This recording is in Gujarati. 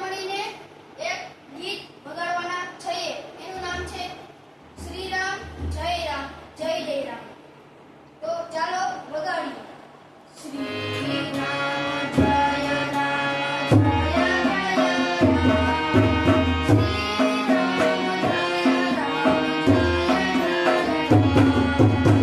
મળીને એક ગીત વગાડવાના છીએ. એનું નામ છે શ્રી રામ જય જય રામ. તો ચાલો વગાડીએ. શ્રી રામ જય રામ જય જય રામ. શ્રી રામ જય રામ જય જય રામ.